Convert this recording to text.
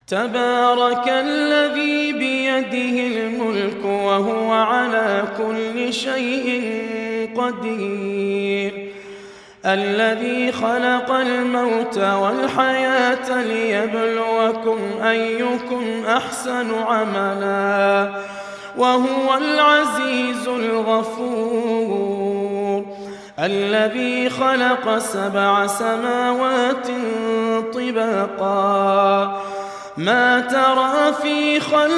تبارك الذي بيده الملك وهو على كل شيء قدير الذي خلق الموت والحياة ليبلوكم أيكم أحسن عملا وهو العزيز الغفور الذي خلق 7 سماوات طباقا ما ترى في خلق